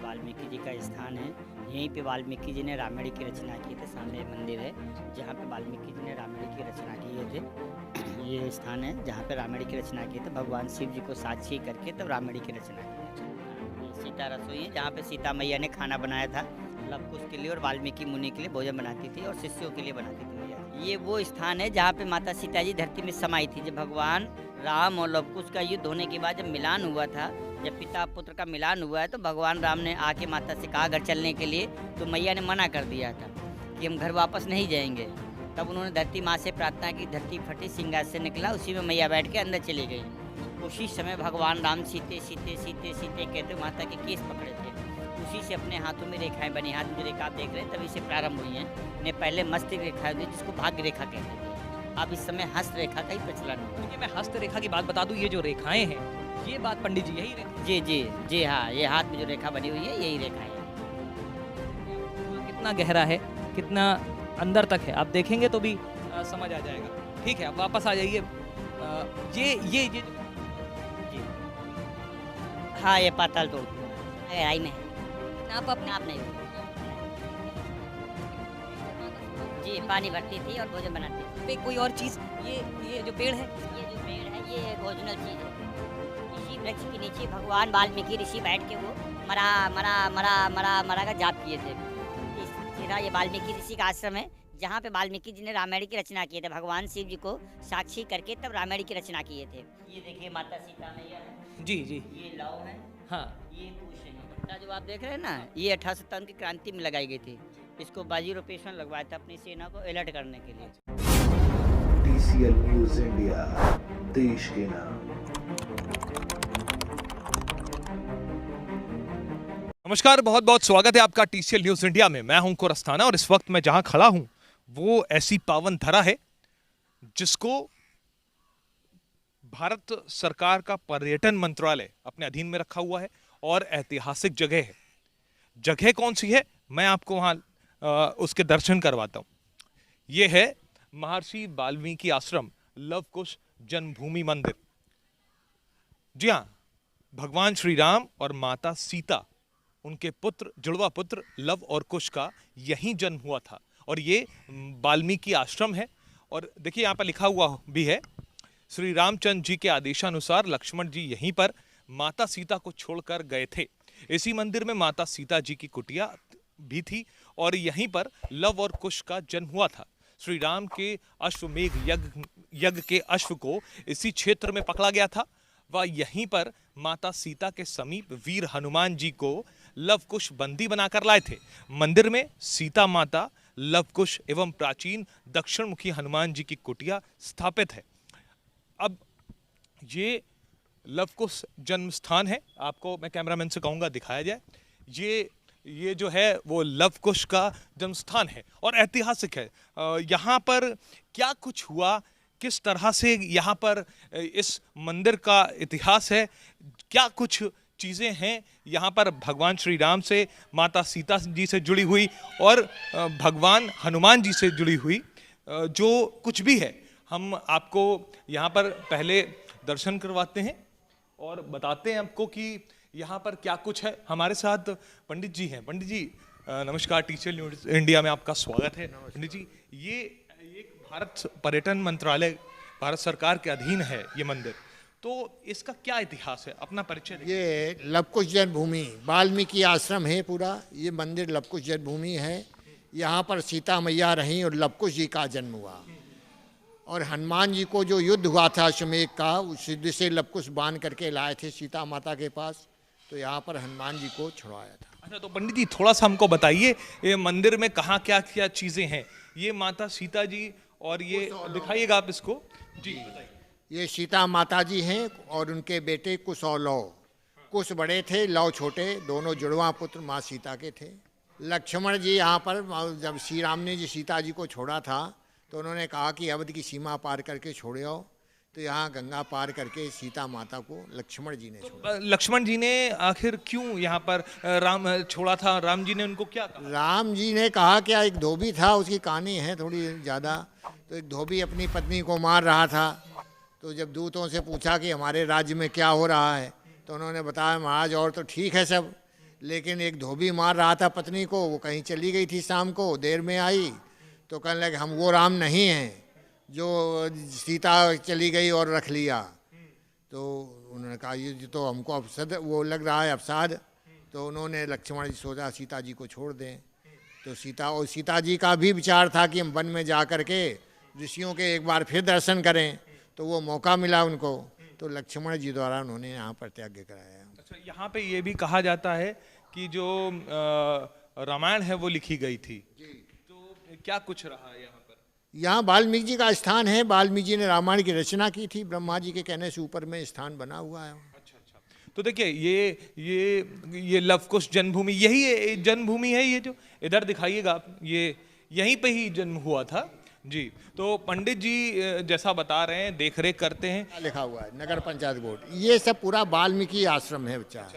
वाल्मीकि जी का स्थान है। यहीं पे वाल्मीकि जी ने रामायण की रचना की थी। सामने मंदिर है जहाँ पे वाल्मीकि जी ने रामायण की रचना किए थे। ये स्थान है जहाँ पे रामायण की रचना की थी। भगवान शिव जी को साक्षी करके तब रामायण की रचना की। सीता रसोई है जहाँ पे सीता मैया ने खाना बनाया था लव कुश के लिए और वाल्मीकि मुनि के लिए भोजन बनाती थी और शिष्यों के लिए बनाती थी मैया। ये वो स्थान है जहाँ पे माता सीता जी धरती में समाई थी। जब भगवान राम और लव कुश का युद्ध होने के बाद जब मिलान हुआ था, जब पिता पुत्र का मिलान हुआ है, तो भगवान राम ने आके माता से कहा घर चलने के लिए, तो मैया ने मना कर दिया था कि हम घर वापस नहीं जाएंगे। तब उन्होंने धरती माँ से प्रार्थना की, धरती फटी, सिंहासन से निकला, उसी में मैया बैठ के अंदर चली गई। उसी समय भगवान राम सीते सीते सीते सीते कहते माता के केस पकड़े थे। उसी से अपने हाथों में रेखाएं बनी। हाथ में जो रेखा आप देख रहे हैं तभी से प्रारंभ हुई हैं। ने पहले मस्तिष्क रेखा थी जिसको भाग्य रेखा कहते थे। अब इस समय हस्त रेखा का ही प्रचलन है। देखिए, मैं हस्त रेखा की बात बता दूं, ये जो रेखाएं हैं, ये बात पंडित जी यही रेखा? जी जी जी हाँ, ये हाथ में जो रेखा बनी हुई है यही रेखा है। कितना गहरा है, कितना अंदर तक है, आप देखेंगे तो भी समझ आ जाएगा। ठीक है, आप वापस आ जाइए। ये जी हाँ, ये पाताल तोड़ गहराई में है। आप अपने आप नहीं जी, पानी भरती थी और भोजन बनाती थी। पे कोई और चीज़, ये जो पेड़ है, ये जो पेड़ है ये एक ओरिजिनल चीज़ है। इसी वृक्ष के नीचे भगवान वाल्मीकि ऋषि बैठ के वो मरा मरा मरा मरा मरा का जाप किए थे। इस तरह ये वाल्मीकि ऋषि का आश्रम है जहाँ पे वाल्मीकि जी ने रामायण की रचना किए थे। भगवान शिव जी को साक्षी करके तब रामायण की रचना किए थे। ये देखिए माता सीता मैया है। जी जी, ये लव है। हाँ, ये कुश है। जो आप देख रहे हैं ना, ये 1857 की क्रांति में लगाई गई थी। इसको बाजी रोपेशन लगवाया था अपनी सेना को अलर्ट करने के लिए। TCL न्यूज़ इंडिया, देश के नाम। नमस्कार, बहुत बहुत स्वागत है आपका TCL न्यूज़ इंडिया में। मैं हूं कुरस्थाना और इस वक्त मैं जहां खड़ा हूं वो ऐसी पावन धरा है जिसको भारत सरकार का पर्यटन मंत्रालय अपने अधीन में रखा हुआ है और ऐतिहासिक जगह है। जगह कौन सी है, मैं आपको वहां उसके दर्शन करवाता हूं। यह है महर्षि वाल्मीकि आश्रम, लव कुश जन्मभूमि मंदिर। जी हाँ, भगवान श्री राम और माता सीता, उनके पुत्र, जुड़वा पुत्र लव और कुश का यहीं जन्म हुआ था और ये वाल्मीकि आश्रम है। और देखिए यहाँ पर लिखा हुआ भी है, श्री रामचंद्र जी के आदेशानुसार लक्ष्मण जी यहीं पर माता सीता को छोड़कर गए थे। इसी मंदिर में माता सीता जी की कुटिया भी थी और यहीं पर लव और कुश का जन्म हुआ था। श्री राम के अश्वमेघ यज्ञ के अश्व को इसी क्षेत्र में पकड़ा गया था व यहीं पर माता सीता के समीप वीर हनुमान जी को लव कुश बंदी बनाकर लाए थे। मंदिर में सीता माता, लव कुश एवं प्राचीन दक्षिण मुखी हनुमान जी की कुटिया स्थापित है। अब ये लव कुश जन्म स्थान है, आपको मैं कैमरामैन से कहूँगा दिखाया जाए। ये जो है वो लव कुश का जन्म स्थान है और ऐतिहासिक है। यहाँ पर क्या कुछ हुआ, किस तरह से यहाँ पर इस मंदिर का इतिहास है, क्या कुछ चीज़ें हैं यहाँ पर भगवान श्री राम से, माता सीता जी से जुड़ी हुई और भगवान हनुमान जी से जुड़ी हुई जो कुछ भी है, हम आपको यहाँ पर पहले दर्शन करवाते हैं और बताते हैं आपको कि यहाँ पर क्या कुछ है। हमारे साथ पंडित जी हैं। पंडित जी नमस्कार, TCL न्यूज़ इंडिया में आपका स्वागत है। पंडित जी, ये एक भारत पर्यटन मंत्रालय, भारत सरकार के अधीन है ये मंदिर, तो इसका क्या इतिहास है, अपना परिचय दीजिए। ये लवकुश जन्मभूमि वाल्मीकि आश्रम है पूरा। ये मंदिर लवकुश जन्मभूमि है। यहाँ पर सीता मैया रहीं और लवकुश जी का जन्म हुआ और हनुमान जी को जो युद्ध हुआ था अश्वमेघ का, उस युद्ध से लवकुश बांध करके लाए थे सीता माता के पास, तो यहाँ पर हनुमान जी को छुड़वाया था। अच्छा, तो पंडित जी थोड़ा सा हमको बताइए, ये मंदिर में कहाँ क्या क्या चीज़ें हैं। ये माता सीता जी और ये दिखाइएगा आप इसको जी, बताइए। ये सीता माता जी हैं और उनके बेटे कुश और लव। कुश बड़े थे, लव छोटे, दोनों जुड़वा पुत्र माँ सीता के थे। लक्ष्मण जी यहाँ पर जब श्री राम ने जी सीता जी को छोड़ा था तो उन्होंने कहा कि अवध की सीमा पार करके छोड़े आओ, तो यहाँ गंगा पार करके सीता माता को लक्ष्मण जी ने छोड़ा। लक्ष्मण जी ने आखिर क्यों यहाँ पर राम छोड़ा था? राम जी ने उनको क्या कहा? राम जी ने कहा क्या, एक धोबी था, उसकी कहानी है थोड़ी ज़्यादा। तो एक धोबी अपनी पत्नी को मार रहा था, तो जब दूतों से पूछा कि हमारे राज्य में क्या हो रहा है, तो उन्होंने बताया महाराज और तो ठीक है सब, लेकिन एक धोबी मार रहा था पत्नी को, वो कहीं चली गई थी, शाम को देर में आई, तो कहने लगे हम वो राम नहीं हैं जो सीता चली गई और रख लिया। तो उन्होंने कहा ये तो हमको अवसद वो लग रहा है अवसाद। तो उन्होंने लक्ष्मण जी सोचा सीता जी को छोड़ दें। तो सीता जी का भी विचार था कि हम वन में जा कर के ऋषियों के एक बार फिर दर्शन करें, तो वो मौका मिला उनको, तो लक्ष्मण जी द्वारा उन्होंने यहाँ पर त्याग कराया। अच्छा, यहाँ पे ये भी कहा जाता है कि जो रामायण है वो लिखी गई थी, तो क्या कुछ रहा है यहाँ पर? यहाँ वाल्मीकि जी का स्थान है, वाल्मीकि जी ने रामायण की रचना की थी, ब्रह्मा जी के कहने से ऊपर में स्थान बना हुआ है। अच्छा अच्छा, तो देखिए ये लव कुश जन्मभूमि, यही जन्मभूमि है, ये जो इधर दिखाइएगा आप, ये यहीं पे ही जन्म हुआ था जी। तो पंडित जी जैसा बता रहे हैं, देख रेख करते हैं। लिखा हुआ है नगर पंचायत बोर्ड, ये सब पूरा वाल्मीकि आश्रम है बच्चा।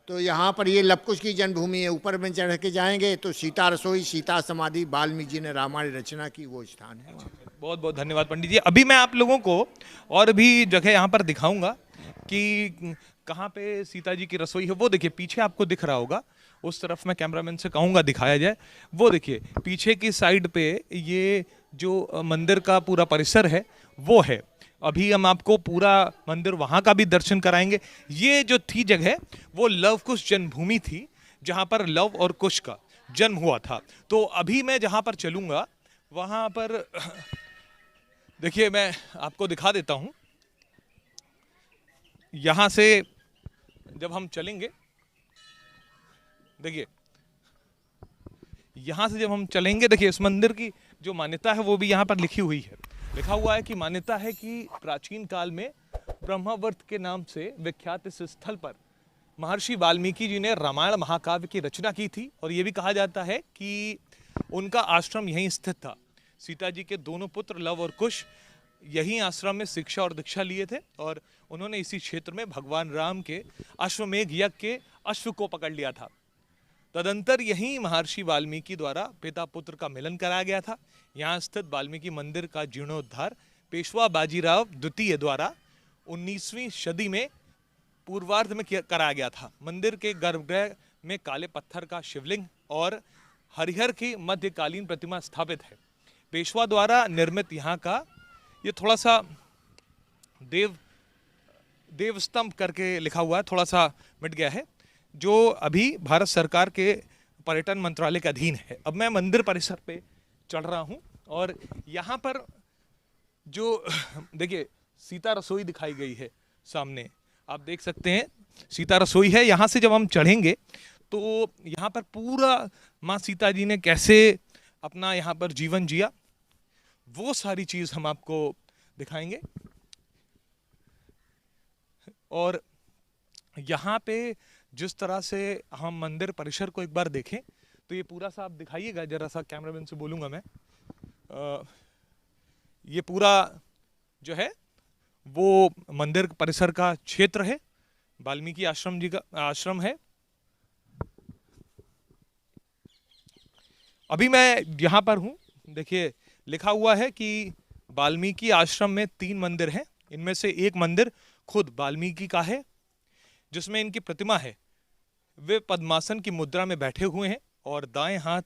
तो यहाँ पर ये लवकुश की जन्मभूमि है। ऊपर में चढ़ के जाएंगे तो सीता रसोई, सीता समाधि, वाल्मीकि जी ने रामायण रचना की, वो स्थान है वहाँ पर। बहुत बहुत धन्यवाद पंडित जी। अभी मैं आप लोगों को और भी जगह यहाँ पर दिखाऊंगा कि कहाँ पे सीता जी की रसोई है। वो देखिए पीछे आपको दिख रहा होगा, उस तरफ मैं कैमरामैन से कहूँगा दिखाया जाए। वो देखिए पीछे की साइड पे ये जो मंदिर का पूरा परिसर है वो है। अभी हम आपको पूरा मंदिर वहाँ का भी दर्शन कराएंगे। ये जो थी जगह वो लव कुश जन्मभूमि थी, जहाँ पर लव और कुश का जन्म हुआ था। तो अभी मैं जहाँ पर चलूँगा वहाँ पर देखिए मैं आपको दिखा देता हूँ। यहाँ से जब हम चलेंगे, देखिए यहाँ से जब हम चलेंगे, देखिए इस मंदिर की जो मान्यता है वो भी यहाँ पर लिखी हुई है। लिखा हुआ है कि मान्यता है कि प्राचीन काल में ब्रह्मावर्त के नाम से विख्यात इस स्थल पर महर्षि वाल्मीकि जी ने रामायण महाकाव्य की रचना की थी। और ये भी कहा जाता है कि उनका आश्रम यहीं स्थित था। सीता जी के दोनों पुत्र लव और कुश यहीं आश्रम में शिक्षा और दीक्षा लिए थे और उन्होंने इसी क्षेत्र में भगवान राम के अश्वमेघ यज्ञ के अश्व को पकड़ लिया था। तदंतर यहीं महर्षि वाल्मीकि द्वारा पिता पुत्र का मिलन कराया गया था। यहाँ स्थित वाल्मीकि मंदिर का जीर्णोद्धार पेशवा बाजीराव द्वितीय द्वारा 19वीं सदी में पूर्वार्ध में कराया गया था। मंदिर के गर्भगृह में काले पत्थर का शिवलिंग और हरिहर की मध्यकालीन प्रतिमा स्थापित है। पेशवा द्वारा निर्मित यहाँ का ये थोड़ा सा देव स्तंभ करके लिखा हुआ है, थोड़ा सा मिट गया है, जो अभी भारत सरकार के पर्यटन मंत्रालय के अधीन है। अब मैं मंदिर परिसर पे चढ़ रहा हूँ और यहाँ पर जो देखिए सीता रसोई दिखाई गई है सामने, आप देख सकते हैं सीता रसोई है। यहाँ से जब हम चढ़ेंगे तो यहाँ पर पूरा माँ सीता जी ने कैसे अपना यहाँ पर जीवन जिया वो सारी चीज़ हम आपको दिखाएंगे। और यहाँ पे जिस तरह से हम मंदिर परिसर को एक बार देखें तो ये पूरा सा आप दिखाइएगा, जरा सा कैमरामैन से बोलूँगा मैं। ये पूरा जो है वो मंदिर परिसर का क्षेत्र है, वाल्मीकि आश्रम जी का आश्रम है। अभी मैं यहाँ पर हूँ, देखिए लिखा हुआ है कि वाल्मीकि आश्रम में 3 मंदिर हैं। इनमें से एक मंदिर खुद वाल्मीकि का है जिसमें इनकी प्रतिमा है। वे पद्मासन की मुद्रा में बैठे हुए हैं और दाएं हाथ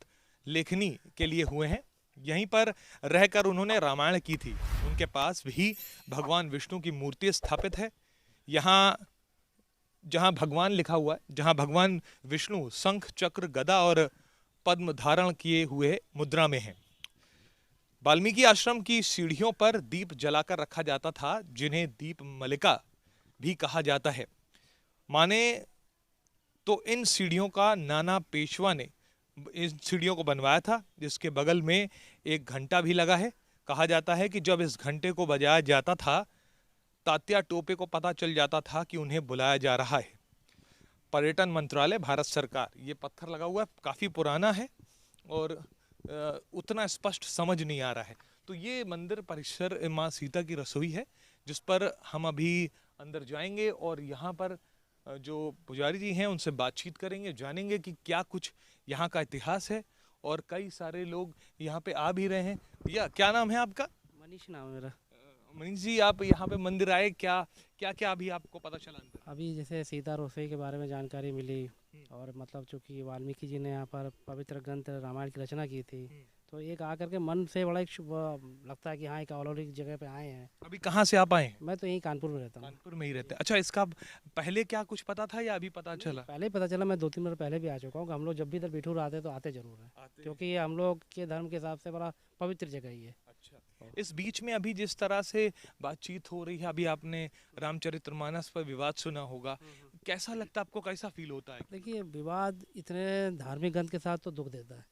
लेखनी के लिए हुए हैं। यहीं पर रहकर उन्होंने रामायण की थी। उनके पास भी भगवान विष्णु की मूर्ति स्थापित है। यहाँ जहाँ भगवान लिखा हुआ है, जहाँ भगवान विष्णु शंख चक्र गदा और पद्म धारण किए हुए मुद्रा में हैं। वाल्मीकि आश्रम की सीढ़ियों पर दीप जलाकर रखा जाता था, जिन्हें दीप मलिका भी कहा जाता है। माने तो इन सीढ़ियों का नाना पेशवा ने इन सीढ़ियों को बनवाया था, जिसके बगल में एक घंटा भी लगा है। कहा जाता है कि जब इस घंटे को बजाया जाता था तात्या टोपे को पता चल जाता था कि उन्हें बुलाया जा रहा है। पर्यटन मंत्रालय, भारत सरकार, ये पत्थर लगा हुआ है, काफ़ी पुराना है और उतना स्पष्ट समझ नहीं आ रहा है। तो ये मंदिर परिसर माँ सीता की रसोई है, जिस पर हम अभी अंदर जाएंगे और यहाँ पर जो पुजारी जी हैं उनसे बातचीत करेंगे, जानेंगे कि क्या कुछ यहाँ का इतिहास है। और कई सारे लोग यहाँ पे आ भी रहे हैं। भैया, क्या नाम है आपका? मनीष नाम है मेरा। मनीष जी, आप यहाँ पे मंदिर आए, क्या क्या क्या अभी आपको पता चला अंदर? अभी जैसे सीता रसोई के बारे में जानकारी मिली और मतलब चूँकि वाल्मीकि जी ने यहाँ पर पवित्र ग्रंथ रामायण की रचना की थी, तो एक आकर के मन से बड़ा एक लगता है कि हाँ एक अलौकिक जगह पे आए हैं। अभी कहाँ से आप आए हैं? मैं तो यहीं कानपुर में रहता हूँ। कानपुर में ही रहते हैं। अच्छा, इसका पहले क्या कुछ पता था या अभी पता चला? पहले ही पता चला, मैं 2-3 बार पहले भी आ चुका हूँ। हम लोग जब भी इधर बिठूर आते हैं तो आते जरूर हैं, क्योंकि ये हम लोग के धर्म के हिसाब से बड़ा पवित्र जगह ही है। अच्छा, इस बीच में अभी जिस तरह से बातचीत हो रही है, अभी आपने रामचरितमानस पर विवाद सुना होगा, कैसा लगता है आपको, कैसा फील होता है? देखिए, विवाद इतने धार्मिक ग्रंथ के साथ तो दुख देता है।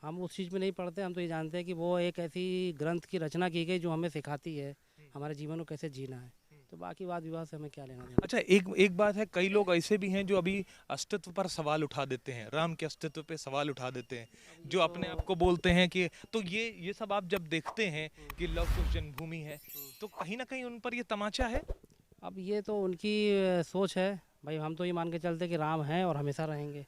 हम उस चीज़ में नहीं पढ़ते, हम तो ये जानते हैं कि वो एक ऐसी ग्रंथ की रचना की गई जो हमें सिखाती है हमारे जीवन को कैसे जीना है। तो बाकी वाद विवाद से हमें क्या लेना देना। अच्छा, एक बात है, कई लोग ऐसे भी हैं जो अभी अस्तित्व पर सवाल उठा देते हैं, राम के अस्तित्व पे सवाल उठा देते हैं, जो अपने आप को बोलते हैं कि, तो ये सब आप जब देखते हैं कि लव कुश जन्मभूमि है, तो कहीं ना कहीं उन पर ये तमाचा है। अब ये तो उनकी सोच है भाई, हम तो ये मान के चलते कि राम हैं और हमेशा रहेंगे।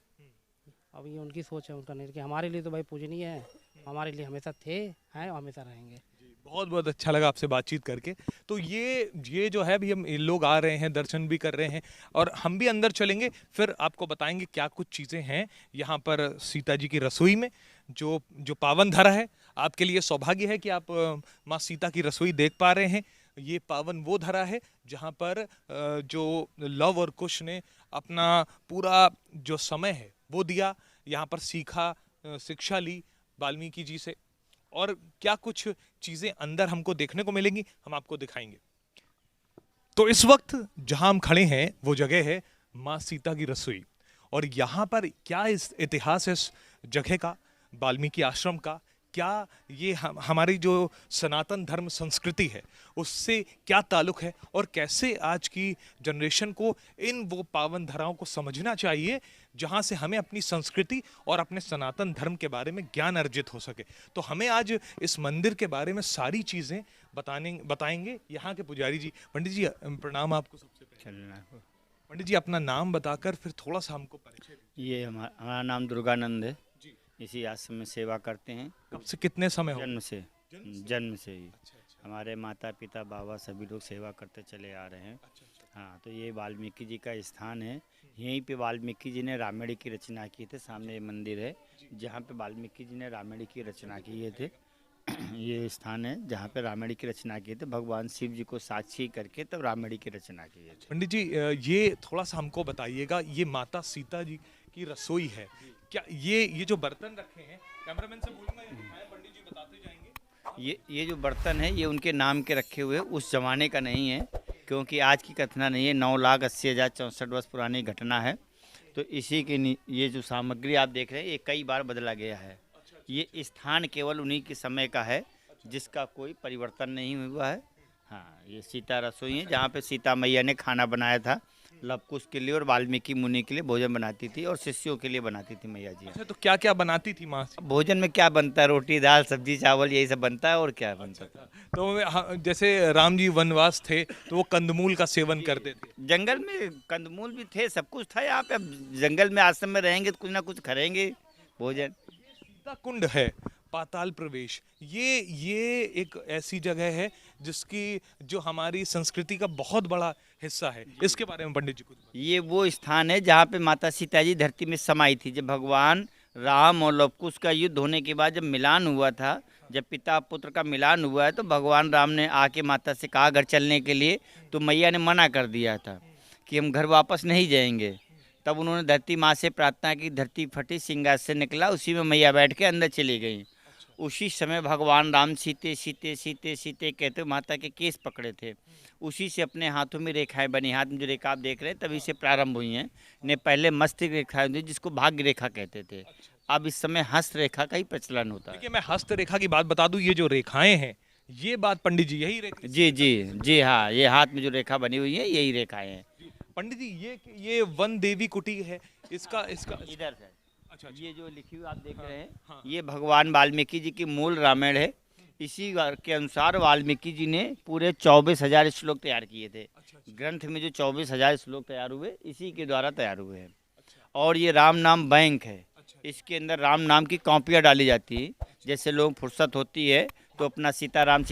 अब ये उनकी सोच है, उनका नहीं कि हमारे लिए तो भाई पूजनीय है, हमारे लिए हमेशा थे, हैं और हमेशा रहेंगे। बहुत बहुत अच्छा लगा आपसे बातचीत करके। तो ये जो है अभी हम लोग आ रहे हैं, दर्शन भी कर रहे हैं और हम भी अंदर चलेंगे, फिर आपको बताएंगे क्या कुछ चीज़ें हैं यहाँ पर सीता जी की रसोई में, जो पावन धरा है। आपके लिए सौभाग्य है कि आप माँ सीता की रसोई देख पा रहे हैं। ये पावन वो धरा है जहाँ पर जो लव और कुश ने अपना पूरा जो समय है वो दिया, यहाँ पर सीखा, शिक्षा ली वाल्मीकि जी से, और क्या कुछ चीजें अंदर हमको देखने को मिलेंगी, हम आपको दिखाएंगे। तो इस वक्त जहां हम खड़े हैं वो जगह है माँ सीता की रसोई, और यहाँ पर क्या इस इतिहास है इस जगह का, वाल्मीकि आश्रम का, क्या ये हमारी जो सनातन धर्म संस्कृति है उससे क्या ताल्लुक है, और कैसे आज की जनरेशन को इन वो पावन धाराओं को समझना चाहिए जहाँ से हमें अपनी संस्कृति और अपने सनातन धर्म के बारे में ज्ञान अर्जित हो सके। तो हमें आज इस मंदिर के बारे में सारी चीज़ें बताएंगे यहाँ के पुजारी जी। पंडित जी, प्रणाम आपको। सबसे पहले पंडित जी अपना नाम बताकर फिर थोड़ा सा हमको परिचय दीजिए। ये हमारा नाम दुर्गानंद है, इसी आश्रम में सेवा करते हैं। कब से, कितने समय हो? जन्म से ही हमारे माता पिता बाबा सभी लोग सेवा करते चले आ रहे हैं। हाँ, तो ये वाल्मीकि जी का स्थान है, यहीं पे वाल्मीकि जी ने रामायण की रचना की थी। सामने ये मंदिर है जहाँ पे वाल्मीकि जी ने रामायण की रचना किए थे। ये स्थान है जहाँ पे रामायण की रचना किए थे, भगवान शिव जी को साक्षी करके तब रामायण की रचना की थे। पंडित जी, ये थोड़ा सा हमको बताइएगा, ये माता सीता जी की रसोई है, क्या ये जो बर्तन रखे हैं, कैमरामैन से बोलूंगा ये दिखाएं, पंडित जी बताते जाएंगे। ये जो बर्तन है ये उनके नाम के रखे हुए, उस जमाने का नहीं है, क्योंकि आज की कथना नहीं है, 9,80,064 वर्ष पुरानी घटना है। तो इसी के ये जो सामग्री आप देख रहे हैं ये कई बार बदला गया है। ये स्थान केवल उन्हीं के समय का है जिसका कोई परिवर्तन नहीं हुआ है। हाँ, ये सीता रसोई है जहाँ पे सीता मैया ने खाना बनाया था, लवकुश के लिए और वाल्मीकि मुनि के लिए भोजन बनाती थी और शिष्यों के लिए बनाती थी मैया जी। अच्छा, तो क्या क्या बनाती थी माँ? भोजन में क्या बनता है, रोटी दाल सब्जी चावल यही सब बनता है, और क्या बनता था। तो जैसे राम जी वनवास थे तो वो कंदमूल का सेवन करते थे। जंगल में कंदमूल भी थे, सब कुछ था यहाँ पे। अब जंगल में आश्रम में रहेंगे तो कुछ ना कुछ करेंगे भोजन। सीता कुंड है, पाताल प्रवेश, ये एक ऐसी जगह है जिसकी जो हमारी संस्कृति का बहुत बड़ा हिस्सा है। इसके बारे में पंडित जी कुछ। ये वो स्थान है जहाँ पे माता सीता जी धरती में समाई थी। जब भगवान राम और लवकुश का युद्ध होने के बाद जब मिलान हुआ था, जब पिता पुत्र का मिलान हुआ है, तो भगवान राम ने आके माता से कहा घर चलने के लिए, तो मैया ने मना कर दिया था कि हम घर वापस नहीं जाएंगे। तब उन्होंने धरती माँ से प्रार्थना की, धरती फटी, सिंहासन निकला, उसी में मैया बैठ के अंदर चली गई। उसी समय भगवान राम सीते सीते सीते सीते कहते माता के केस पकड़े थे, उसी से अपने हाथों में रेखाएं बनी। हाथ में जो रेखा आप देख रहे हैं तभी से प्रारंभ हुई हैं। ने पहले मस्तिष्क रेखाएं थी जिसको भाग्य रेखा कहते थे, अब इस समय हस्त रेखा का ही प्रचलन होता है। देखिए, मैं हस्त रेखा की बात बता दूं, ये जो रेखाएं हैं ये बात पंडित जी यही रेखा जी जी जी हाँ, ये हाथ में जो रेखा बनी हुई है यही रेखाएं हैं। पंडित जी ये वन देवी कुटी है, इसका इसका इधर से अच्छा ये जो लिखी हुई आप देख रहे हैं, हाँ। ये भगवान वाल्मीकि जी की मूल रामायण है। इसी के अनुसार वाल्मीकि जी ने पूरे 24,000 श्लोक तैयार किए थे। ग्रंथ में जो 24,000 श्लोक तैयार हुए इसी के द्वारा तैयार हुए हैं। और ये राम नाम बैंक है, इसके अंदर राम नाम की कॉपियाँ डाली जाती है। जैसे लोग फुर्सत होती है तो अपना सीताराम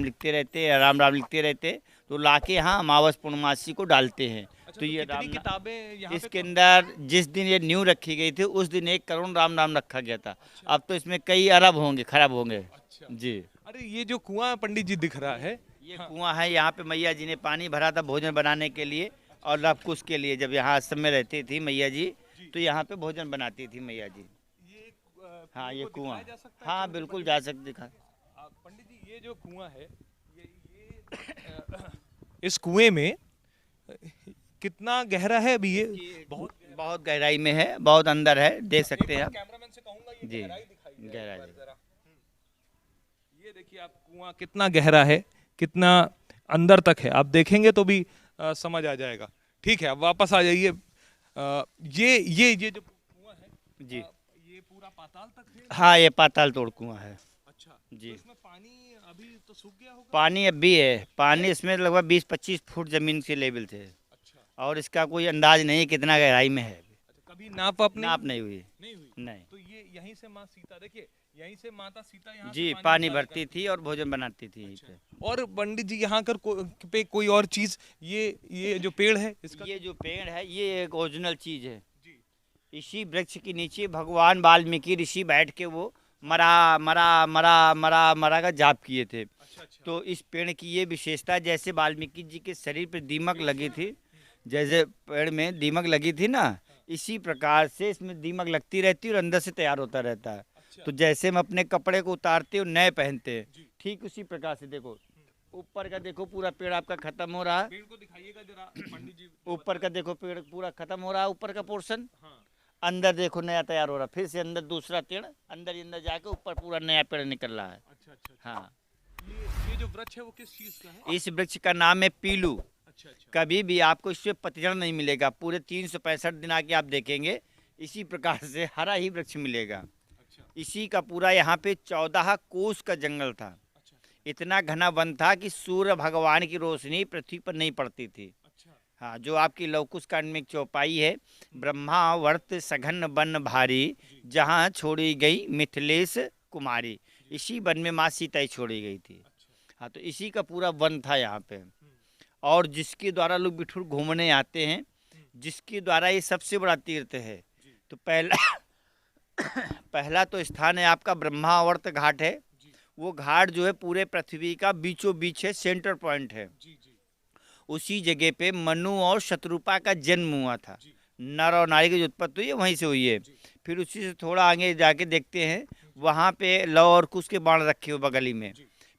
लिखते रहते हैं, राम राम लिखते रहते, तो लाके यहाँ अमावस पूर्णमासी को डालते हैं। तो ये कितनी राम किताबें यहाँ पे इसके अंदर जिस दिन ये न्यू रखी गई थी उस दिन 1 करोड़ राम नाम रखा गया था। अब तो इसमें कई अरब होंगे, खराब होंगे। जी, अरे ये जो कुआं पंडित जी दिख रहा है, ये कुआं है, यहाँ पे मैया जी ने पानी भरा था भोजन बनाने के लिए और लवकुश के लिए। जब यहाँ आश्रम में रहती थी मैया जी तो यहाँ पे भोजन बनाती थी मैया जी। हाँ, ये कुआं, हाँ बिल्कुल जा सकते दिखा। पंडित जी ये जो कुआं है, इस कुएं में कितना गहरा है अभी? ये बहुत गहराई में है, बहुत अंदर है, देख सकते हैं आप। कैमरामैन से कहूंगा ये जी, गहराई दिखाइए गहराई। एक बार जरा। ये देखिए आप, कुआं कितना गहरा है, कितना अंदर तक है, आप देखेंगे तो भी समझ आ जाएगा। ठीक है, अब वापस आ जाइए। ये जो कुआं है, जी, ये पूरा पाताल तक है? हाँ ये पाताल तोड़ कुआं है। अच्छा जी, तो इसमें पानी अभी तो सूख गया होगा? पानी अब भी है, पानी इसमें लगभग 20-25 फुट जमीन के लेवल थे। अच्छा, और इसका कोई अंदाज नहीं कितना गहराई में है। अच्छा कभी नाप अपने नाप नहीं हुई। नहीं हुई? नहीं तो ये यहीं से माँ सीता, देखिए यहीं से माता सीता यहाँ जी, से पानी भरा भरती थी और भोजन बनाती थी यहीं पे। और पंडित जी यहाँ कर पे कोई और चीज, ये जो पेड़ है इसका? ये जो पेड़ है ये एक ओरिजिनल चीज है। जी। इसी वृक्ष के नीचे भगवान वाल्मीकि ऋषि बैठ के वो मरा मरा मरा मरा मरा का जाप किए थे। अच्छा अच्छा। तो इस पेड़ की ये विशेषता, जैसे वाल्मीकि जी के शरीर पर दीमक लगी थी, जैसे पेड़ में दीमक लगी थी ना, इसी प्रकार से इसमें दीमक लगती रहती है और अंदर से तैयार होता रहता है। तो जैसे हम अपने कपड़े को उतारते और नए पहनते हैं, ठीक उसी प्रकार से देखो ऊपर का, देखो पूरा पेड़ आपका खत्म हो रहा है। पेड़ को दिखाइएगा जरा पंडित जी। ऊपर का देखो पेड़ पूरा खत्म हो रहा है, ऊपर का पोर्शन। हाँ। अंदर देखो नया तैयार हो रहा है, फिर से अंदर दूसरा पेड़ अंदर ही अंदर जाके ऊपर पूरा नया पेड़ निकल रहा है। अच्छा अच्छा अच्छा। हाँ, ये जो वृक्ष है वो किस चीज का है? इस वृक्ष का नाम है पीलू। अच्छा अच्छा। कभी भी आपको इससे पतझड़ नहीं मिलेगा, पूरे 365 दिन आके आप देखेंगे इसी प्रकार से हरा ही वृक्ष मिलेगा। अच्छा इसी का पूरा यहाँ पे 14 कोस का जंगल था। अच्छा इतना घना वन था कि सूर्य भगवान की रोशनी पृथ्वी पर नहीं पड़ती थी। अच्छा। हाँ, जो आपकी लवकुश कांड में एक चौपाई है, ब्रह्मा वर्त सघन वन भारी, जहाँ छोड़ी गई मिथिलेश कुमारी, इसी वन में माँ सीता ही छोड़ी गई थी। हाँ, तो इसी का पूरा वन था यहाँ पे। और जिसके द्वारा लोग बिठुर घूमने आते हैं, जिसके द्वारा ये सबसे बड़ा तीर्थ है। तो पहला तो स्थान है आपका ब्रह्मावर्त घाट है। वो घाट जो है पूरे पृथ्वी का बीचों बीच है, सेंटर पॉइंट है। उसी जगह पे मनु और शत्रुपा का जन्म हुआ था। नर और नारी की जो उत्पत्ति हुई है वहीं से हुई है। फिर उसी से थोड़ा आगे जाके देखते हैं, वहाँ पे लव और कुश के बाण रखे हुए बगली में।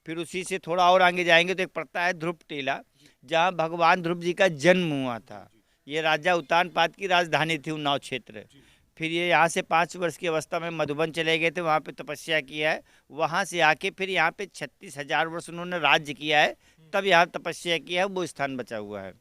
फिर उसी से थोड़ा और आगे जाएंगे तो एक पड़ता है ध्रुव टीला, जहाँ भगवान ध्रुव जी का जन्म हुआ था। ये राजा उत्तानपाद की राजधानी थी उन्नाव क्षेत्र। फिर ये यहाँ से 5 वर्ष की अवस्था में मधुबन चले गए थे, वहाँ पे तपस्या किया है। वहाँ से आके फिर यहाँ पे 36,000 वर्ष उन्होंने राज्य किया है, तब यहाँ तपस्या किया है, वो स्थान बचा हुआ है।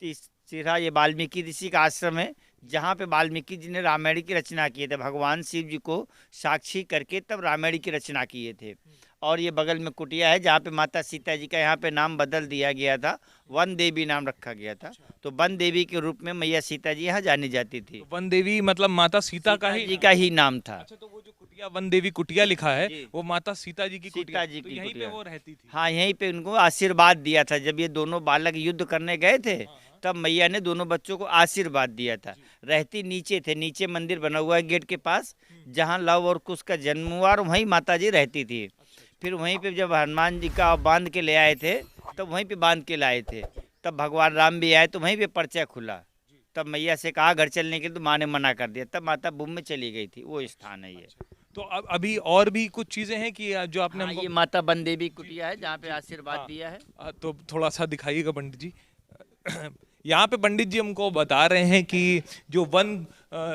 तीसरा ये वाल्मीकि ऋषि का आश्रम है, जहाँ पे वाल्मीकि जी ने रामायण की रचना किए थे। भगवान शिव जी को साक्षी करके तब रामायण की रचना किए थे। और ये बगल में कुटिया है जहाँ पे माता सीता जी का यहाँ पे नाम बदल दिया गया था, वन देवी नाम रखा गया था। तो वन देवी के रूप में मैया सीता जी यहाँ जानी जाती थी। वन देवी मतलब माता सीता का ही जी का ही नाम था। अच्छा, तो वो जो कुटिया वन देवी कुटिया लिखा है जी। वो माता सीता जी की कुटिया, सीता जी तो की यहीं पे कुटिया। वो रहती थी। हाँ, यहीं पे उनको आशीर्वाद दिया था। जब ये दोनों बालक युद्ध करने गए थे, तब मैया ने दोनों बच्चों को आशीर्वाद दिया था। रहती नीचे थे, नीचे मंदिर बना हुआ है गेट के पास, जहाँ लव और कुश का जन्म हुआ, और वहीं माता जी रहती थी। फिर वहीं पे जब हनुमान जी का बांध के ले आए थे, तब वहीं पे बांध के लाए थे। तब भगवान राम भी आए तो वहीं पे पर्चा खुला। तब मैया से कहा घर चलने के लिए, तो माँ ने मना कर दिया। तब माता बुम में चली गई थी। वो स्थान है ये। तो अब अभी और भी कुछ चीजें हैं कि जो आपने हाँ, हमको ये माता वन देवी कुटिया है जहाँ पे आशीर्वाद हाँ। दिया है। तो थोड़ा सा दिखाइएगा पंडित जी। यहाँ पे पंडित जी हमको बता रहे हैं कि जो वन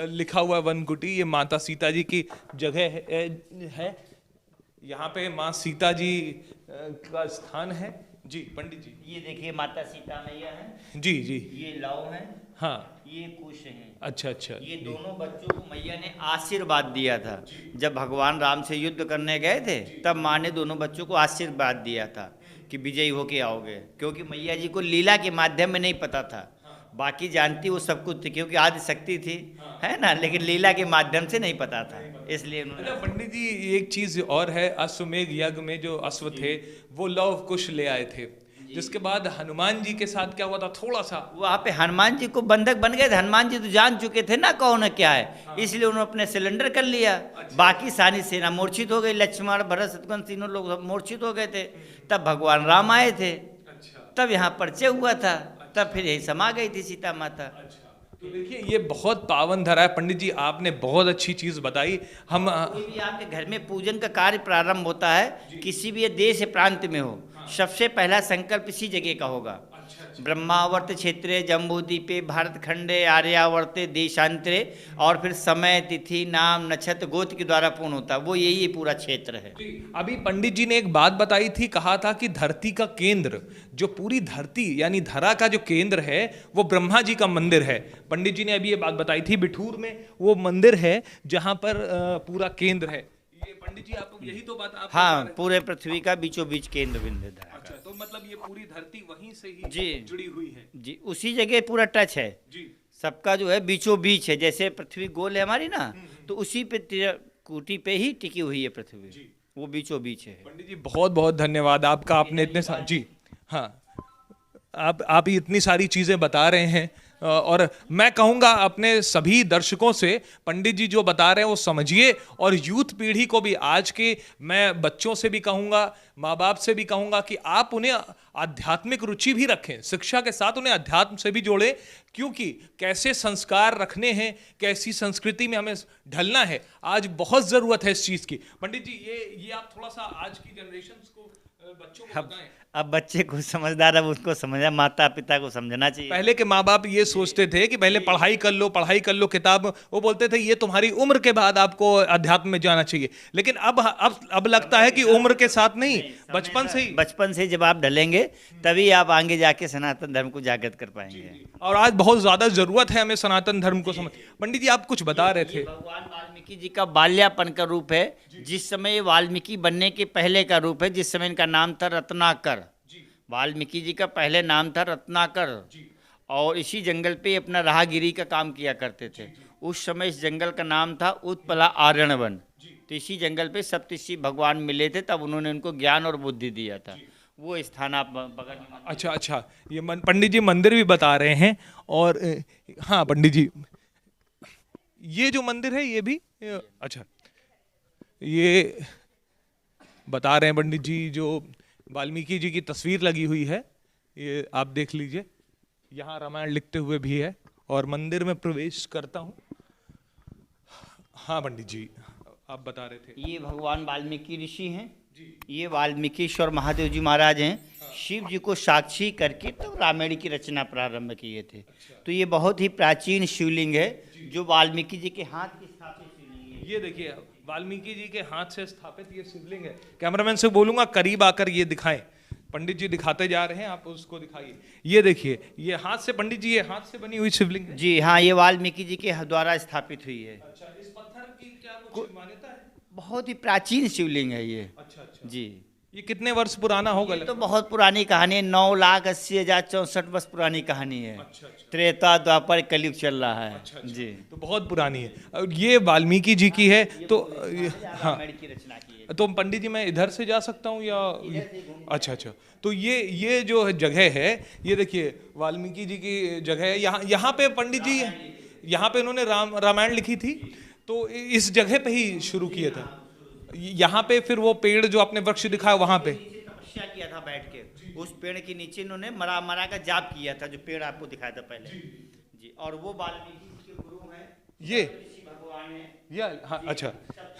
लिखा हुआ है वन कुटी, ये माता सीता जी की जगह है। यहाँ पे माँ सीता जी का स्थान है। जी पंडित जी। ये देखिए माता सीता मैया है, जी जी। ये लव है, हाँ। ये कुश हैं। अच्छा अच्छा। ये जी। दोनों बच्चों को मैया ने आशीर्वाद दिया था। जब भगवान राम से युद्ध करने गए थे तब माँ ने दोनों बच्चों को आशीर्वाद दिया था कि विजयी होके आओगे, क्योंकि मैया जी को लीला के माध्यम में नहीं पता था, बाकी जानती वो सब कुछ थी क्योंकि आदि शक्ति थी, है ना, लेकिन लीला के माध्यम से नहीं पता था, इसलिए उन्होंने। अच्छा पंडित जी, एक चीज और है, अश्वमेघ यज्ञ में जो अश्व थे वो लव कुश ले आए थे, जिसके बाद हनुमान जी के साथ क्या हुआ था, थोड़ा सा वहाँ पे हनुमान जी को बंधक बन गए थे। हनुमान जी तो जान चुके थे ना कौन है क्या है, इसलिए उन्होंने अपने सिलेंडर कर लिया। बाकी सारी सेना मूर्छित हो गई, लक्ष्मण भरत शत्रुघ्न तीनों लोग मूर्छित हो गए थे। तब भगवान राम आए थे, तब यहाँ परिचय हुआ था, तब फिर यही समा गई थी सीता माता। तो देखिए ये बहुत पावन धरा है पंडित जी, आपने बहुत अच्छी चीज बताई। हम कोई भी आपके घर में पूजन का कार्य प्रारंभ होता है, किसी भी देश या प्रांत में हो, सबसे पहला संकल्प इसी जगह का होगा। ब्रह्मावर्त क्षेत्रे जम्बूद्वीपे भारत खंडे आर्यावर्ते देशांतरे, और फिर समय तिथि नाम नक्षत्र गोत्र के द्वारा पूर्ण होता है, वो यही पूरा क्षेत्र है। अभी पंडित जी ने एक बात बताई थी, कहा था कि धरती का केंद्र, जो पूरी धरती यानी धरा का जो केंद्र है वो ब्रह्मा जी का मंदिर है। पंडित जी ने अभी ये बात बताई थी, बिठूर में वो मंदिर है जहाँ पर पूरा केंद्र है। ये पंडित जी आप यही तो बात आप हाँ, पूरे पृथ्वी का बीचों बीच केंद्र बिंदु है। अच्छा, तो मतलब ये पूरी धरती वहीं से ही जी जुड़ी हुई है। जी, उसी जगह पूरा टच है जी। सबका, जो है बीचों बीच है। जैसे पृथ्वी गोल है हमारी ना, तो उसी पे कूटी पे ही टिकी हुई है पृथ्वी, वो बीचों बीच है। पंडित जी बहुत बहुत धन्यवाद आपका, आपने इतने जी हाँ, आप इतनी सारी चीजें बता रहे हैं, और मैं कहूँगा अपने सभी दर्शकों से, पंडित जी जो बता रहे हैं वो समझिए, और यूथ पीढ़ी को भी, आज के मैं बच्चों से भी कहूँगा, माँ बाप से भी कहूँगा कि आप उन्हें आध्यात्मिक रुचि भी रखें, शिक्षा के साथ उन्हें अध्यात्म से भी जोड़ें, क्योंकि कैसे संस्कार रखने हैं, कैसी संस्कृति में हमें ढलना है, आज बहुत ज़रूरत है इस चीज़ की। पंडित जी ये आप थोड़ा सा आज की जनरेशन को, बच्चों को बताएं। अब बच्चे को समझदार, अब उसको समझा, माता पिता को समझना चाहिए। पहले के माँ बाप ये सोचते थे कि पहले पढ़ाई कर लो किताब, वो बोलते थे ये तुम्हारी उम्र के बाद आपको अध्यात्म में जाना चाहिए, लेकिन अब लगता है कि उम्र के साथ नहीं, बचपन से जब आप ढलेंगे तभी आप आगे जाके सनातन धर्म को जागृत कर पाएंगे। और आज बहुत ज्यादा जरूरत है हमें सनातन धर्म को समझ। पंडित जी आप कुछ बता रहे थे। भगवान वाल्मीकि जी का बाल्यापन का रूप है, जिस समय वाल्मीकि बनने के पहले का रूप है, जिस समय इनका नाम था रत्नाकर। वाल्मीकि जी का पहले नाम था रत्नाकर, और इसी जंगल पे अपना राहगिरी का काम किया करते थे। उस समय इस जंगल का नाम था उत्पला आरण्यवन। तो इसी जंगल पे सप्तऋषि भगवान मिले थे, तब उन्होंने उनको ज्ञान और बुद्धि दिया था। वो स्थान आप बगल में। अच्छा, ये पंडित जी मंदिर भी बता रहे हैं, और हाँ पंडित जी ये जो मंदिर है ये भी अच्छा, ये बता रहे हैं पंडित जी, जो वाल्मीकि जी की तस्वीर लगी हुई है, ये आप देख लीजिए, यहाँ रामायण लिखते हुए भी है, और मंदिर में प्रवेश करता हूँ। हाँ पंडित जी आप बता रहे थे। ये भगवान वाल्मीकि ऋषि हैं, ये वाल्मीकिश्वर महादेव जी महाराज हैं। शिव जी को साक्षी करके तो रामायण की रचना प्रारंभ किए थे। तो ये बहुत ही प्राचीन शिवलिंग है, जो वाल्मीकि जी के हाथ की स्थापित शिवलिंग है। ये देखिए वाल्मीकि जी के हाथ से स्थापित ये शिवलिंग है। कैमरामैन से बोलूंगा करीब आकर ये दिखाएं। पंडित जी दिखाते जा रहे हैं, आप उसको दिखाइए। ये देखिए, ये हाथ से, पंडित जी ये हाथ से बनी हुई शिवलिंग है। जी हाँ, ये वाल्मीकि जी के द्वारा स्थापित हुई है। अच्छा, इस पत्थर की क्या कुछ मान्यता है? बहुत ही प्राचीन शिवलिंग है ये। अच्छा जी। ये कितने वर्ष पुराना होगा? तो बहुत पुरानी कहानी है, 9,80,64 वर्ष पुरानी कहानी है। त्रेता द्वापर कलयुग चल रहा है। जी, तो बहुत पुरानी है। ये वाल्मीकि जी की है। तो हाँ, तो पंडित जी मैं इधर से जा सकता हूँ या? अच्छा, तो ये जो जगह है, ये देखिए वाल्मीकि जी की जगह है। यहाँ पे पंडित जी, यहाँ पे इन्होंने रामायण लिखी थी, तो इस जगह पे ही शुरू किया था। यहाँ पे फिर वो पेड़ जो आपने वृक्ष दिखाया, वहां पे तपस्या किया था बैठ के, उस पेड़ के नीचे इन्होंने मरा का जाप किया था, जो पेड़ आपको दिखाया था पहले। जी, और वो वाल्मीकि के गुरु हैं, ये भगवान है, या हाँ, अच्छा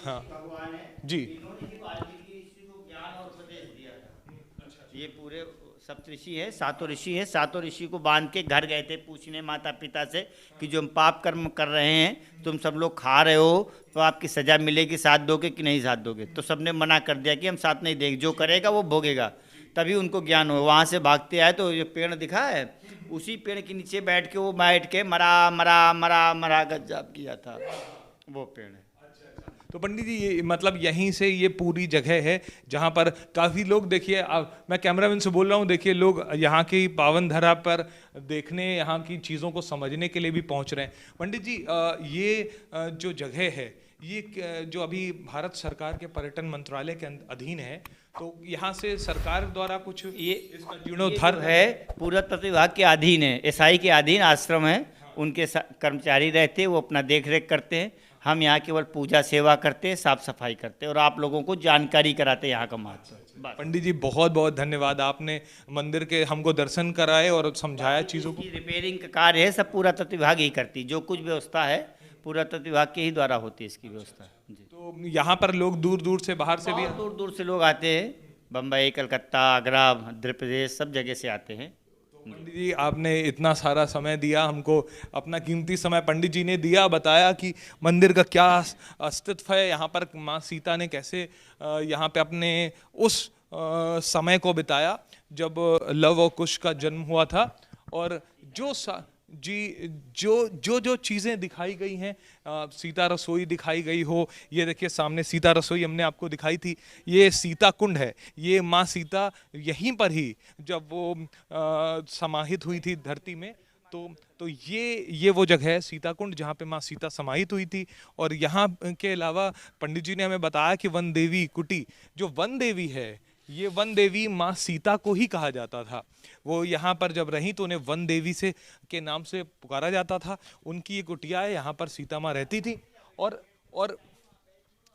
हाँ भगवान है जी। इन्होंने ही वाल्मीकि ऋषि को ज्ञान और उपदेश दिया था। ये पूरे सप्तऋषि है, सातों ऋषि है। सातों ऋषि को बांध के घर गए थे पूछने माता पिता से कि जो हम पाप कर्म कर रहे हैं, तुम सब लोग खा रहे हो, तो आपकी सजा मिलेगी, साथ दोगे कि नहीं साथ दोगे। तो सबने मना कर दिया कि हम साथ नहीं देंगे, जो करेगा वो भोगेगा। तभी उनको ज्ञान हो। वहाँ से भागते आए तो ये पेड़ दिखा है, उसी पेड़ के नीचे बैठ के मरा मरा मरा मरा गज्जाब किया था, वो पेड़ है। तो पंडित जी ये मतलब यहीं से ये पूरी जगह है जहाँ पर काफ़ी लोग, देखिए मैं कैमरामैन से बोल रहा हूँ, देखिए लोग यहाँ की पावन धरा पर देखने, यहाँ की चीज़ों को समझने के लिए भी पहुँच रहे हैं। पंडित जी ये जो जगह है, ये जो अभी भारत सरकार के पर्यटन मंत्रालय के अधीन है, तो यहाँ से सरकार द्वारा कुछ ये इसका जीर्णोद्धार है, पुरातत्व विभाग के अधीन है, एसआई के अधीन आश्रम है, उनके कर्मचारी रहते हैं, वो अपना देख रेख करते हैं। हम यहाँ केवल पूजा सेवा करते हैं, साफ सफाई करते हैं और आप लोगों को जानकारी कराते हैं यहाँ का महत्व। पंडित जी बहुत बहुत धन्यवाद, आपने मंदिर के हमको दर्शन कराए और समझाया चीज़ों को। रिपेयरिंग का कार्य है, सब पुरातत्व विभाग ही करती है, जो कुछ व्यवस्था है पुरातत्व विभाग के ही द्वारा होती है इसकी व्यवस्था जी। तो यहाँ पर लोग दूर दूर से, बाहर से भी, दूर दूर से लोग आते हैं, बम्बई, कलकत्ता, आगरा, मध्य प्रदेश, सब जगह से आते हैं। पंडित जी आपने इतना सारा समय दिया हमको, अपना कीमती समय पंडित जी ने दिया, बताया कि मंदिर का क्या अस्तित्व है, यहाँ पर माँ सीता ने कैसे यहाँ पे अपने उस समय को बिताया जब लव और कुश का जन्म हुआ था। और जो चीज़ें दिखाई गई हैं, सीता रसोई दिखाई गई हो, ये देखिए सामने सीता रसोई हमने आपको दिखाई थी, ये सीता कुंड है, ये माँ सीता यहीं पर ही जब वो समाहित हुई थी धरती में, तो ये वो जगह है सीता कुंड जहाँ पे माँ सीता समाहित हुई थी। और यहाँ के अलावा पंडित जी ने हमें बताया कि वन देवी कुटी, जो वन देवी है, ये वन देवी माँ सीता को ही कहा जाता था। वो यहाँ पर जब रही तो उन्हें वन देवी से के नाम से पुकारा जाता था। उनकी ये कुटिया है, यहाँ पर सीता माँ रहती थी। और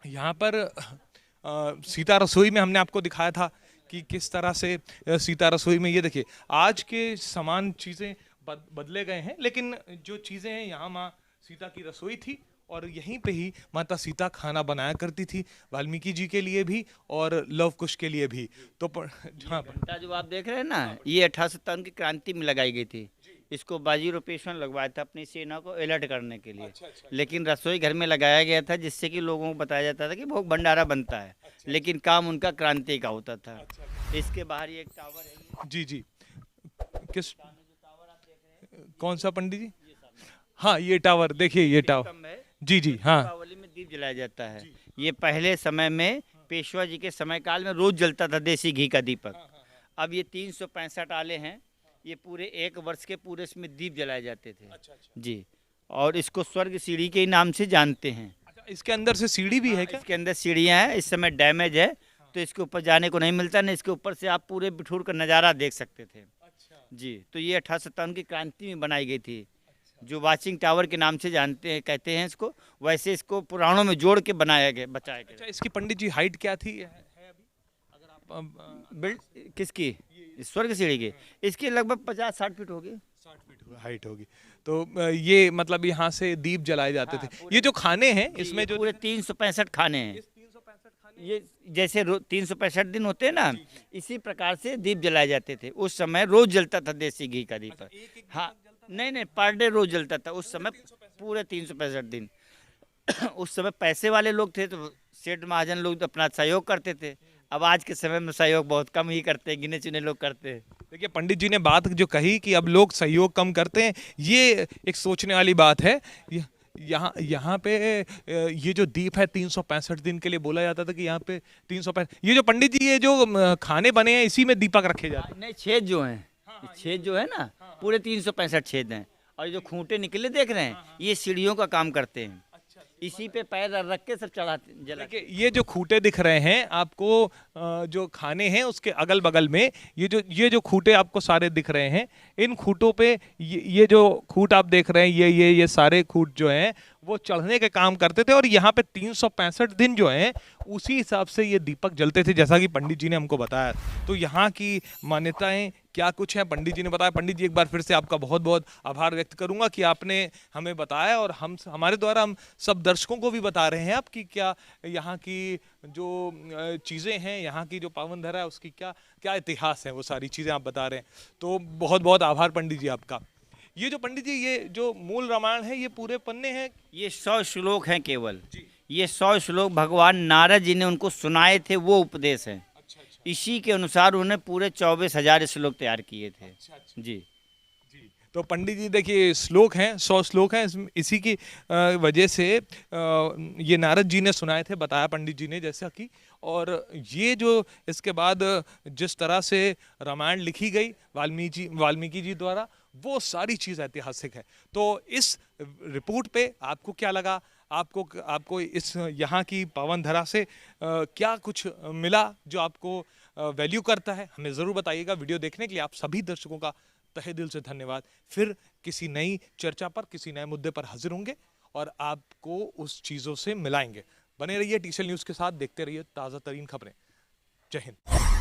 यहाँ पर सीता रसोई में हमने आपको दिखाया था कि किस तरह से सीता रसोई में, ये देखिए आज के समान चीज़ें बदले गए हैं, लेकिन जो चीज़ें हैं यहाँ माँ सीता की रसोई थी और यहीं पे ही माता सीता खाना बनाया करती थी, वाल्मीकि जी के लिए भी और लव कुश के लिए भी। तो हाँ, घंटा जो आप देख रहे हैं ना, ये 1857 की क्रांति में लगाई गई थी। इसको बाजीराव पेशवा ने लगवाया था अपनी सेना को अलर्ट करने के लिए। लेकिन रसोई घर में लगाया गया था जिससे कि लोगों को बताया जाता था कि भोग भंडारा बनता है, लेकिन काम उनका क्रांति का होता था। इसके बाहर ये एक टावर है। जी किस कौन सा पंडित जी? हाँ ये टावर देखिए, ये टावर जी हाँ, दीपावली में दीप जलाया जाता है। ये पहले समय में पेशवा जी के समय काल में रोज जलता था देसी घी का दीपक। अब ये 365 आले हैं, ये पूरे एक वर्ष के पूरे इसमें दीप जलाए जाते थे जी। और इसको स्वर्ग सीढ़ी के नाम से जानते हैं। इसके अंदर से सीढ़ी भी है क्या? इसके अंदर सीढ़ियाँ हैं, इस समय डैमेज है तो इसके ऊपर जाने को नहीं मिलता, नहीं इसके ऊपर से आप पूरे बिठूर का नज़ारा देख सकते थे जी। तो ये 1857 की क्रांति में बनाई गई थी, जो वाचिंग टावर के नाम से जानते हैं, कहते हैं इसको। वैसे इसको पुराणों में जोड़ के बनाया गया, बचाया गया। अच्छा, इसकी पंडित जी हाइट क्या थी? है अभी अगर आप बिल्ड किसकी, स्वर्ग सीढ़ी की, इसकी लगभग 50-60 फीट होगी, 60 फीट हाइट होगी। तो ये मतलब यहाँ से दीप जलाए जाते थे। ये जो खाने हैं इसमें जो पूरे 365 खाने हैं, ये जैसे 365 दिन होते हैं ना, इसी प्रकार से दीप जलाए जाते थे। उस समय रोज जलता था देसी घी का दीप। हाँ नहीं पर डे रोज जलता था उस समय, पूरे 365 दिन। उस समय पैसे वाले लोग थे तो सेठ महाजन लोग अपना सहयोग करते थे। अब आज के समय में सहयोग बहुत कम ही करते हैं, गिने चुने लोग करते हैं। देखिए पंडित जी ने बात जो कही कि अब लोग सहयोग कम करते हैं, ये एक सोचने वाली बात है। यहाँ पे ये जो दीप है 365 दिन के लिए बोला जाता था कि यहाँ पे 365। ये जो पंडित जी ये जो खाने बने हैं इसी में दीपक रखे जाते हैं? नहीं, छेद जो हैं, छेद जो है ना पूरे 365 छेद हैं। और ये जो खूंटे निकले देख रहे हैं, ये सीढ़ियों का काम करते हैं। इसी पे पैर रख के सब चढ़ाते जला। ये जो खूंटे दिख रहे हैं आपको, जो खाने हैं उसके अगल बगल में ये जो खूंटे आपको सारे दिख रहे हैं, इन खूंटों पे ये जो खूंट आप देख रहे हैं, ये सारे खूंट जो हैं वो चढ़ने के काम करते थे और यहाँ पे 365 दिन जो हैं उसी हिसाब से ये दीपक जलते थे, जैसा कि पंडित जी ने हमको बताया। तो यहाँ की मान्यताएं क्या कुछ है पंडित जी ने बताया। पंडित जी एक बार फिर से आपका बहुत बहुत आभार व्यक्त करूंगा कि आपने हमें बताया और हमारे द्वारा हम सब दर्शकों को भी बता रहे हैं आप कि क्या यहाँ की जो चीज़ें हैं, यहाँ की जो पावन धरा है उसकी क्या क्या इतिहास है, वो सारी चीज़ें आप बता रहे हैं। तो बहुत बहुत आभार पंडित जी आपका। ये जो पंडित जी ये जो मूल रामायण है ये पूरे पन्ने हैं? ये 100 श्लोक हैं केवल। ये 100 श्लोक भगवान नारद जी ने उनको सुनाए थे, वो उपदेश है। इसी के अनुसार उन्होंने पूरे 24,000 श्लोक तैयार किए थे। जी तो पंडित जी देखिए श्लोक हैं, 100 श्लोक हैं, इसी की वजह से ये नारद जी ने सुनाए थे, बताया पंडित जी ने जैसा कि। और ये जो इसके बाद जिस तरह से रामायण लिखी गई वाल्मीकि जी द्वारा, वो सारी चीज़ ऐतिहासिक है। तो इस रिपोर्ट पे आपको क्या लगा? आपको इस यहाँ की पावन धरा से क्या कुछ मिला जो आपको वैल्यू करता है? हमें ज़रूर बताइएगा। वीडियो देखने के लिए आप सभी दर्शकों का तहे दिल से धन्यवाद। फिर किसी नई चर्चा पर, किसी नए मुद्दे पर हाजिर होंगे और आपको उस चीज़ों से मिलाएंगे। बने रहिए TCL न्यूज़ के साथ, देखते रहिए ताज़ा तरीन खबरें। जय हिंद।